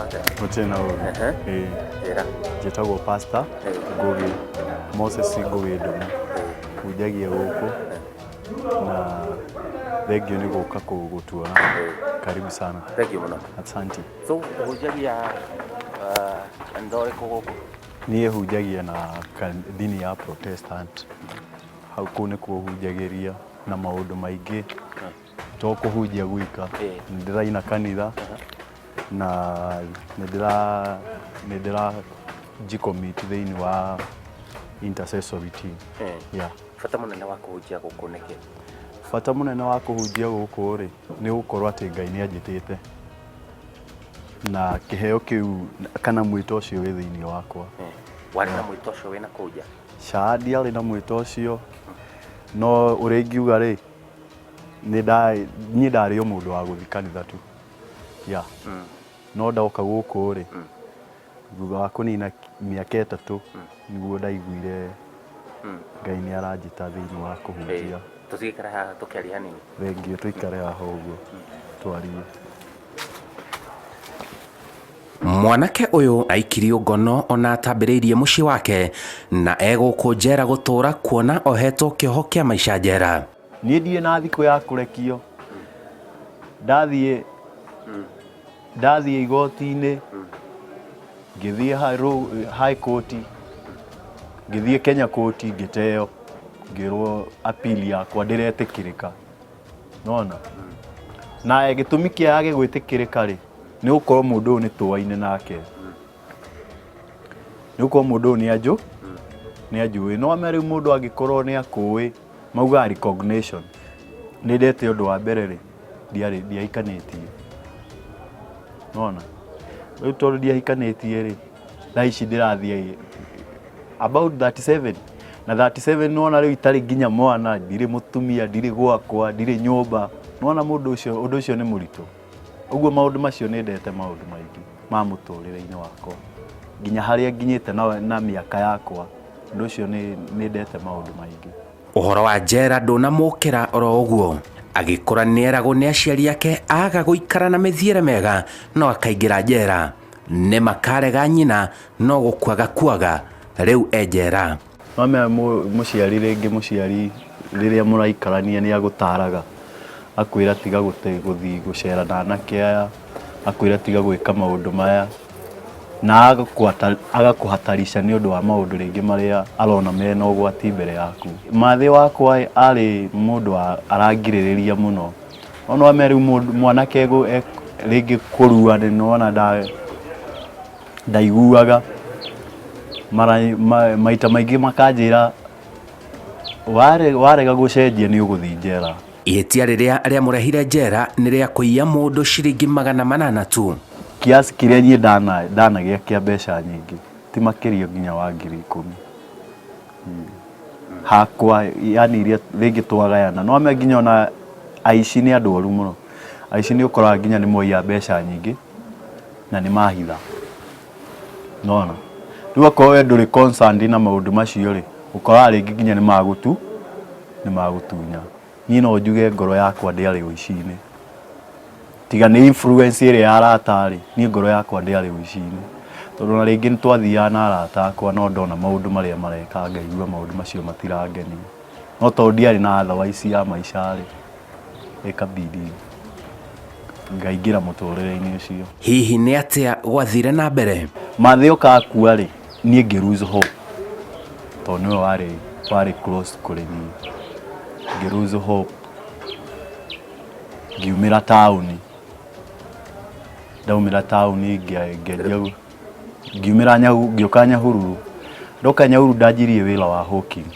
wake. Mutena ũru. Njĩra. Njĩtagwo pastor Ngũgĩ. Moses Ngũgĩ Ndũng'ũ. Hunjagia gũkũ. Na thengio nĩ gũka gũtuona. Karibu sana. Thank you mũno. Asante. So hunjagia ndori gũkũ. Niĩ hunjagia na dini ya Protestant. Hau kũu nĩkuo hunjagĩria na maũndũ maingĩ. To kũhunjia gwika. Ndĩraina kanitha. Na nĩndĩra jicommit thĩinĩ wa intercessory team. Yeah. Bata mũnene wa kũhunjia gũkũ nĩkĩ? Bata mũnene wa kũhunjia gũkũ rĩ nĩ gũkorwo atĩ Ngai nĩ anjĩtĩte. Na kĩheo kĩu kana mwĩto ũcio wĩ thĩinĩ wakwa. Warĩ na mwĩto ũcio wĩna kũnja? Shadi arĩ na mwĩto ũcio. No ũrĩa ingiuga rĩ niĩ ndarĩ o mũndũ wa gũthiĩ kanitha tu. Yeah. No ndoka gũkũ rĩ thutha wa kũnina mĩaka 3 nĩguo ndaiguire Ngai nĩ aranjĩta thĩinĩ wa kũhunjia. Tũtigĩkara haha tũkĩaria hanini. Thengio tũikare haha ũguo twarie. Mwanake ũyũ aikirio ngono ona atambĩrĩirie mũciĩ wake na egũkũ njera gũtũra kuona ohetwo kĩoho kĩa maisha njera. Niĩ ndirĩ na thikũ ya kũrekio. Ndathiĩ igoti-inĩ ngĩthiĩ high court, ngĩthiĩ Kenya court ngĩteo ngĩrwo appeal yakwa ndĩretĩkĩrĩka. Nona na gĩtũmi kĩage gwĩtĩkĩrĩka rĩ nĩ gũkorwo mũndũ ũyũ nĩ tũaine nake. Nĩ gũkorwo mũndũ ũyũ nĩ anjũĩ. No rĩu mũndũ angĩkorwo nĩ akũĩ mauga recognition. Nĩ ndete ũndũ wa mbere rĩ ndiahikanĩtie. Nona rĩu tondũ ndiahikanĩtie rĩ thaa ici ndĩrathiĩ about 37 na 37 nona rĩu itarĩ nginya mwana, ndirĩ mũtumia, ndirĩ gwakwa, ndirĩ nyũmba. Nona ũndũ ũcio nĩ mũritũ. Ũguo maũndũ macio nĩ ndete maũndũ maingĩ ma mũtũrĩre-inĩ wakwa. Nginya harĩa nginyĩte na mĩaka yakwa ũndũ ũcio nĩ ndete maũndũ maingĩ. Ũhoro wa njera ndũnamũkĩra oro ũguo. Agĩkũra nĩeragwo nĩ aciari ake aga gũikara na mĩthiĩre mega no akaingĩra njera. Nĩ makarega nyina no gũkwaga kwaga rĩu njera. Mũciari rĩrĩa mũraikarania nĩ agũtaraga. Akwĩra tiga gũthiĩ gũcera na anake aya. Akwĩra tiga gwĩka maũndũ maya. Na agakũhatarisha nĩ ũndũ wa maũndũ rĩngĩ marĩa arona mena ũgwati mbere yaku. Mathĩ wakwa arĩ mũndũ arangirĩrĩria mũno. Ona rĩu mwanake rĩngĩ kũrua nĩ nona ndaiguaga. Maita maingĩ makanjĩra warega gũcenjia nĩ ũgũthiĩ njera. Ihĩtia rĩrĩa rĩamũrehire njera nĩ rĩa kũiya mũndũ ciringi 800 tu. Kiasi kĩrĩa niĩ ndanagĩa kĩa mbeca nyingĩ ti makĩria nginya wa 10,000. Hakwa yani iria rĩngĩ twagayana. No nginya ona aici nĩ andũ oru mũno. Aici nĩ ũkoraga nginya nĩ moiya mbeca nyingĩ na nĩ mahitha. Nona rĩu akorwo we ndũrĩ concerned na maũndũ macio rĩ ũkoraga rĩngĩ nginya nĩ magũtunya. Niĩ no njuge ngoro yakwa ndĩarĩ uici-ini. Tiga nĩ influence ĩrĩa ya arata rĩ niĩ ngoro yakwa ndĩarĩ uici-ini. Tondũ na rĩngĩ nĩ twathiaga na arata akwa no ndona maũndũ marĩa mareka ngaigua maũndũ macio matirangenia. No tondũ ndiarĩ na otherwise ya maisha rĩ ikabidi ngaingĩra mũtũrĩre-inĩ ũcio. Hihi nĩ atĩa gwathire na mbere? Mathĩ ũkakua rĩ niĩ ngĩ-lose hope. Tondũ nĩwe warĩ close kũrĩ niĩ. Ngĩ-lose hope. Ngiumĩra taũni. Ndaumĩra taũni ngĩũka Nyahururu. Ndoka Nyahururu ndanjirie wĩra wa hawking.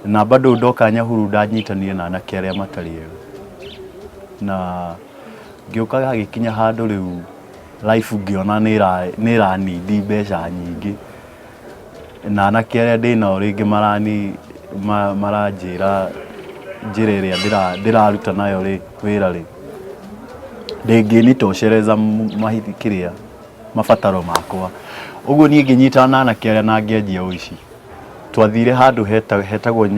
Na bado ndoka Nyahururu ndanyitanire na anake arĩa matarĩ ega. Na ngĩũka gagĩkinya handũ rĩu life ngĩona nĩ ĩranindi mbeca nyingĩ. Na anake arĩa ndĩnao rĩngĩ maranjĩra njĩra ĩrĩa ndĩraruta nayo wĩra rĩ ndĩngĩnitocereza mabataro makwa. Ũguo niĩ ngĩnyitana na anake arĩa na ngĩanjia ũici. Twathire handũ hetagwo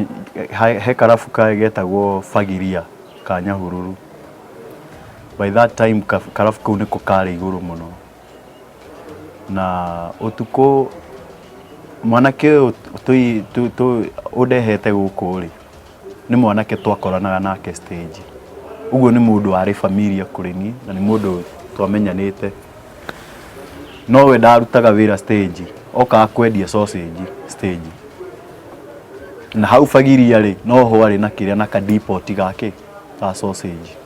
he karabu getagwo Fagiria ka Nyahururu. By that time karabu kau nĩko karĩ igũrũ mũno. na utuko mwanake udehete guku ri ni mwanake twakoranaga nake stage. Uguo ni mundu ari familia kuri ni na ni mundu twamenyanite. No we ndarutaga wira stage oka kwendia sausage stage. Na hau fagiria ri no ho ari na kiria na ka depot gake ka sausage.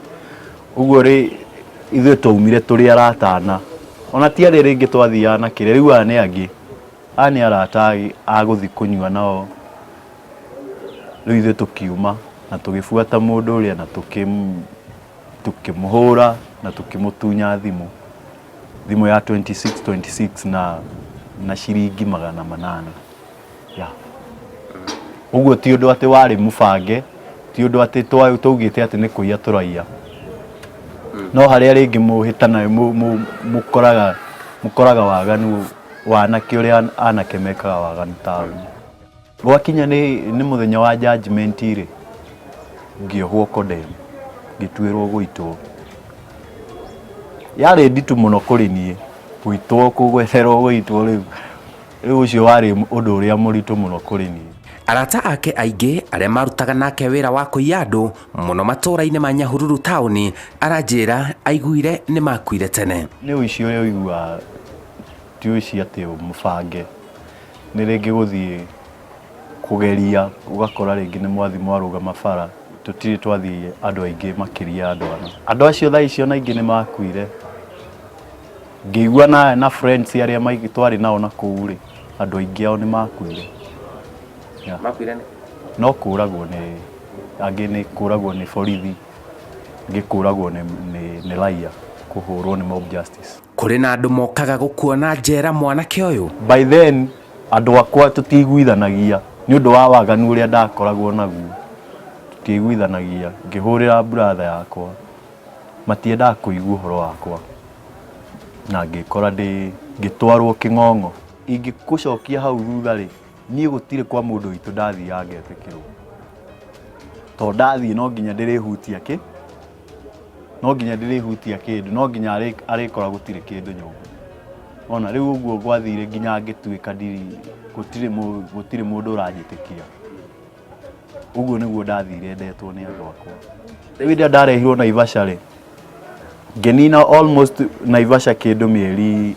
Uguo ri ithuĩ twaumire tũrĩ aratana ona tiarĩ rĩngĩ twathiaga na kĩrĩa rĩu aya nĩ angĩ nĩ arata agũthi kũnyua nao rĩu ithuĩ tũkiuma na tũgĩbuata mũndũ ũrĩa na tũkĩmũhũra na tũkĩmũtunya thimũ ya 26 na ciringi 800. Uguo ti ũndũ atĩ warĩ mũbange, ti ũndũ atĩ twaugĩte atĩ nĩ kũiya tũraiya. No harĩa rĩngĩ mũhĩtana mũkoraga waganu wanake ũrĩa anake mekaga waganu taũni. Gwakinya nĩ mũthenya wa judgment rĩ ngĩohwo condemn ngĩtuĩrwo gũitwo. Yarĩ nditũ mũno kũrĩ niĩ gũitwo, kũgweterwo gũitwo rĩu ũcio warĩ ũndũ ũrĩa mũritũ mũno kũrĩ niĩ. Arata ake aingĩ arĩa marutaga nake wĩra wa kũiya andũ mũno matũũra-inĩ ma Nyahururu taũni aranjĩra aiguire nĩ makuire tene. Nĩ ũici ũrĩa ũiguaga ti ũici atĩ mũbange, nĩ rĩngĩ gũthiĩ kũgeria ũgakora rĩngĩ nĩ mwathi mwarũgama bara, tũtirĩ twathiĩ andũ aingĩ makĩria andũ ana. Andũ acio thaa icio na aingĩ nĩ makuire. Ngĩigua na friends arĩa maingĩ twarĩ nao na kũu rĩ andũ aingĩ ao nĩ makuire. Makuire nĩ? No kũragwo angĩ nĩ kũragwo nĩ borithi, angĩ kũragwo nĩ raiya, kũhũrwo nĩ mob justice. Kũrĩ na andũ mokaga gũkuona njera mwanake ũyũ. By then andũ akwa tũtiguithanagia nĩ ũndũ wa waganu ũrĩa ndakoragwo naguo. Tũtiguithanagia, ngĩhũrĩra brother yakwa matiendaga kũigua ũhoro wakwa na ngĩkora ngĩtwarwo Kĩng'ong'o. Ingĩgũcokia hau thutha rĩ niĩ gũtirĩ kwa mũndũ witũ ndathiaga ngetĩkĩrwo, tondũ ndathiĩ no nginya ndĩrĩhutia kĩndũ, no nginya arĩkora gũtirĩ kĩndũ nyũmba. Ona rĩu ũguo gwathire nginya ngĩtuĩka gũtirĩ mũndũ ũranjĩtĩkia. Ũguo nĩguo ndathire ndetwo nĩ andũ akwa. Rĩu rĩrĩa ndarehirwo Naivasha rĩ ngĩnina almost Naivasha kĩndũ mĩeri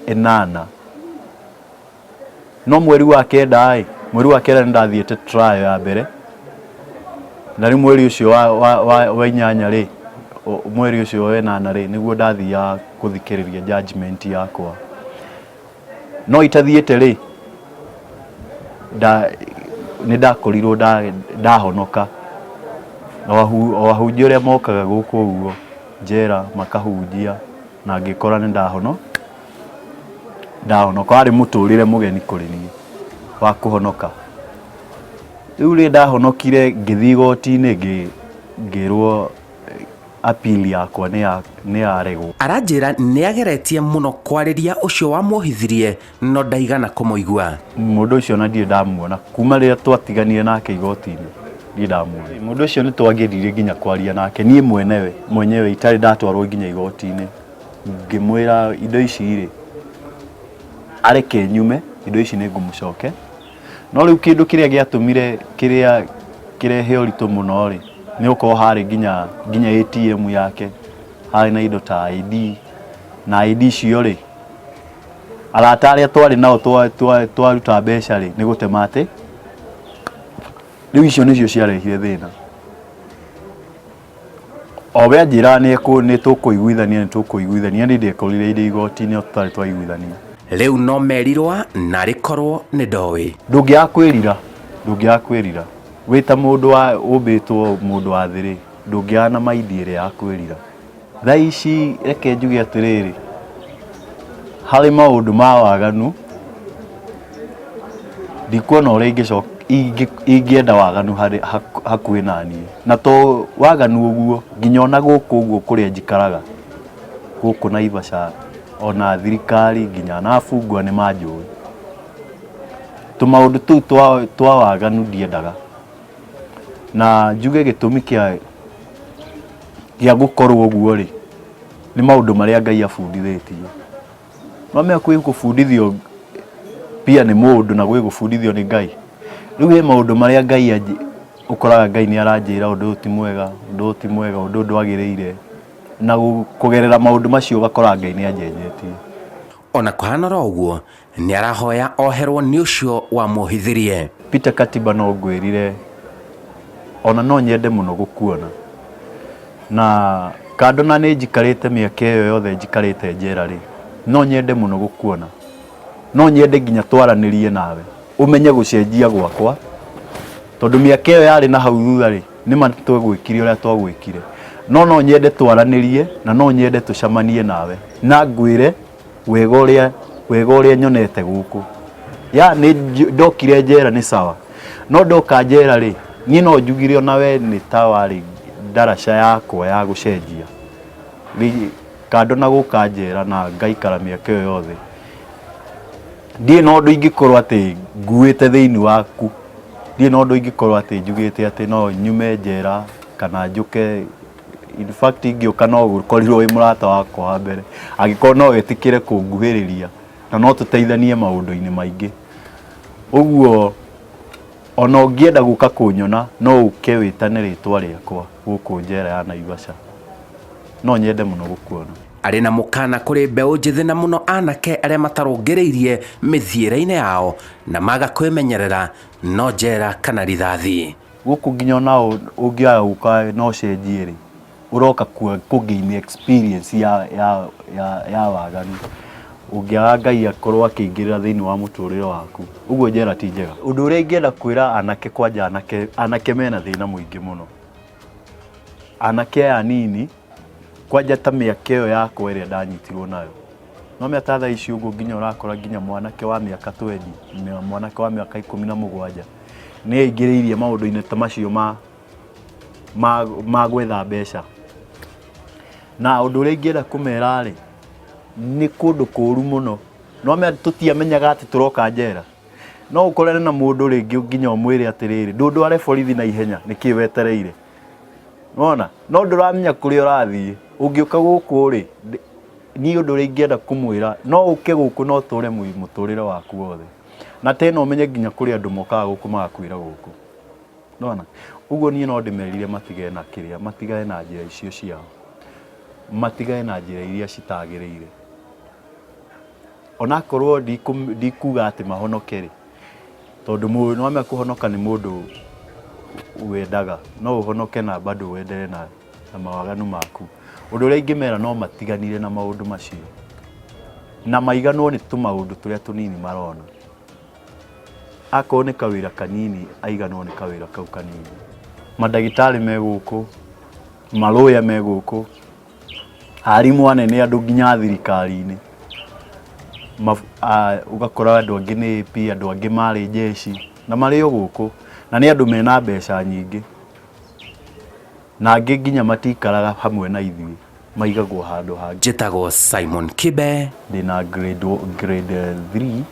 8. No mweri wa kenda nĩ ndathiĩte trial ya mbere, na rĩu mweri ũcio wa 8 rĩ mweri ũcio wa 8 rĩ nĩguo ndathiaga gũthikĩrĩria judgment yakwa. No itathiĩte rĩ nĩ ndakorirwo ndahonoka. O ahunjia ũrĩa mokaga gũkũ ũguo njera makahunjia na ngĩkora nĩ ndahonoka. Warĩ mũtũrĩre mũgeni kũrĩ niĩ wa kũhonoka. Rĩu rĩ ndahonokire ngĩthiĩ igoti-inĩ ngĩrwo appeal yakwa nĩ yaregwo. Aranjĩra nĩ ageretie mũno kwarĩria ũcio wamuohithirie no ndaigana kũmũigua. Mũndũ ũcio na ndirĩ ndamuona kuma rĩrĩa twatiganire nake igoti-inĩ, ndirĩ ndamuona. Mũndũ ũcio nĩ twageririe nginya kwaria nake niĩ mwenyewe itarĩ ndatwarwo nginya igoti-inĩ, ngĩmwĩra indo ici rĩ areke nyume, indo ici nĩ ngũmũcoke. No rĩu kĩndũ kĩrĩa gĩatũmire kĩrehe ũritũ mũno rĩ nĩ gũkorwo harĩ nginya ATM yake, harĩ na indo ta ID, na ID icio rĩ arata arĩa twarĩ nao twaruta mbeca rĩ nĩ gũtema atĩ rĩu icio nĩcio ciarehire thĩna. O we anjĩra nĩ tũkũiguithania nĩ ndekorire irĩ igoti-inĩ tũtarĩ twaiguithania. Rĩu no merirwa na arikorwo nĩ ndoĩ. Ndũngĩakwĩrira wĩta mũndũ ũmbĩtwo mũndũ wa thĩ rĩ ndũngĩaga na maindi ĩrĩa ya kwĩrira. Thaa ici reke njuge atĩrĩrĩ, harĩ maũndũ ma waganu ndikuona ũrĩa ingĩenda waganu hakuhĩ na niĩ, na to waganu ũguo nginya ona gũkũ ũguo kũrĩa njikaraga gũkũ Naivasha ona thirikari nginya na bungwa nĩ manjũĩ. Tũmaũndũ tũu twa waganu ndiendaga, na njuge gĩtũmi gĩa gũkorwo ũguo rĩ nĩ maũndũ marĩa Ngai abundithĩtie. Mami akui gũbundithio pia nĩ mũndũ na gwĩ gũbundithio nĩ Ngai. Rĩu he maũndũ marĩa Ngai ũkoraga Ngai nĩ aranjĩra ũndũ ti mwega, ũndũ ti mwega, ũndũ ndwagĩrĩire. Na kũgerera maũndũ macio ũgakora Ngai nĩ anjenjetie. Ona kũhana ũguo nĩ arahoya oherwo nĩ ũcio wamuohithirie. Peter Katiba no ngwĩrire ona no nyende mũno gũkuona. Na kando na nĩ njikarĩte mĩaka ĩyo yothe njikarĩte njera rĩ, no nyende mũno gũkuona. No nyende nginya twaranĩrie nawe ũmenye gũcenjia gwakwa, tondũ mĩaka ĩyo yarĩ na hau thutha rĩ, nĩma twagwĩkire ũrĩa twagwĩkire. No nyende twaranĩrie na no nyende tũcemanie nawe na ngwĩre wega ũrĩa nyonete gũkũ. Ya nĩ ndokire njera nĩ sawa, no ndoka njera rĩ, niĩ no njugire ona we nĩ ta warĩ ndaraca yakwa ya gũcenjia. Kando na gũka njera na ngaikara mĩaka ĩyo yothe, ndiĩ na ũndũ ingĩkorwo atĩ nguĩte thĩinĩ waku, ndiĩ na ũndũ ingĩkorwo atĩ njugĩte atĩ no nyume njera kana njũke. In fact ingĩũka no gũkorirwo wĩ mũrata wakwa wa mbere, angĩkorwo no wetĩkĩre kũnguhĩrĩria na no tũteithanie maũndũ-inĩ maingĩ. Ũguo ona ũngĩenda gũka kũnyona no ũke wĩtane rĩtwa rĩakwa gũkũ njera ya Naivasha. No nyende mũno gũkuona. Arĩ na mũkana kũrĩ mbeũ njĩthĩ na mũno anake arĩa matarũngĩrĩirie mĩthiĩre-inĩ yao na maga kwĩmenyerera no njera kana rithathi. Gũkũ nginya ona ũngĩaga gũka no cenjie rĩ, ũroka kũgain experience ya waganu. Ũngĩaga Ngai akorwo akĩingĩrĩra thĩinĩ wa mũtũrĩre waku, ũguo njera ti njega. Ũndũ ũrĩa ingĩenda kwĩra anake, kwanja anake mena thĩna mũingĩ mũno. Anake aya nini kwanja ta mĩaka ĩyo yakwa ĩrĩa ndanyitirwo nayo, no mĩaka thaa ici ũguo nginya ũrakora nginya mwanake wa mĩaka 20, mwanake wa mĩaka 17 nĩ aingĩrĩirie maũndũ-inĩ ta macio ma gwetha mbeca. Na ũndũ ũrĩa ingĩenda kũmera rĩ, nĩ kũndũ kũũru mũno. No tũtiamenyaga atĩ tũroka njera. No ũkorane na mũndũ rĩngĩ nginya ũmwĩre atĩrĩrĩ, ndũndware borithi na ihenya, nĩkĩ wetereire? Nona, no ndũramenya kũrĩa ũrathiĩ. Ũngĩũka gũkũ rĩ, niĩ ũndũ ũrĩa ingĩenda kũmwĩra, no ũke gũkũ no ũtũre mũtũrĩre waku wothe. Na tena ũmenye nginya kũrĩ andũ mokaga gũkũ magakwĩra gũkũ. Nona, ũguo niĩ no ndĩmerire matigane na kĩrĩa, matigane na njĩra icio ciao, matigane na njĩra iria citagĩrĩire. Onakorwo ndikuga atĩ mahonoke rĩ, tondũ mũndũ no amenya kũhonoka nĩ mũndũ wendaga, no ũhonoke na bado wendere na mawaganu maku. Ũndũ ũrĩa ingĩmera no matiganire na maũndũ macio, na maiganwo nĩ tũmaũndũ tũrĩa tũnini marona. Akorwo nĩ kawĩra kanini, aiganwo nĩ kawĩra kau kanini. Mandagĩtarĩ me gũkũ, marũya me gũkũ, arimũ anene andũ nginya thirikari-inĩ. Ugakora andũ angĩ nĩ AP, andũ angĩ marĩ jeshi na marĩ o gũkũ, na nĩ andũ mena mbeca nyingĩ. Na angĩ nginya matikaraga hamwe na ithuĩ, maigagwo handũ hangĩ. Njĩtagwo Simon Kibe, ndĩna grade 3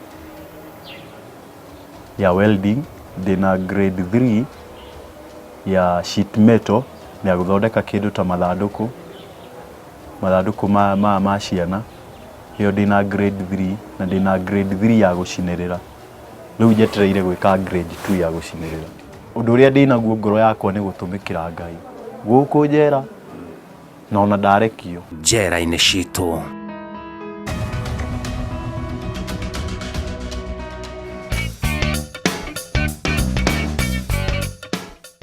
ya welding, ndĩna grade 3 ya sheet metal ya gũthondeka kĩndũ ta mathandũkũ ma ciana. Yo ndĩna grade 3 na ndĩna grade 3 ya gũcinĩrĩra. Rĩu njetereire gwĩka grade 2 ya gũcinĩrĩra. Ũndũ ũrĩa ndĩnaguo ngoro yakwa nĩ gũtũmĩkĩra Ngai gũkũ njera na ona ndarekio. Njera-inĩ Citu.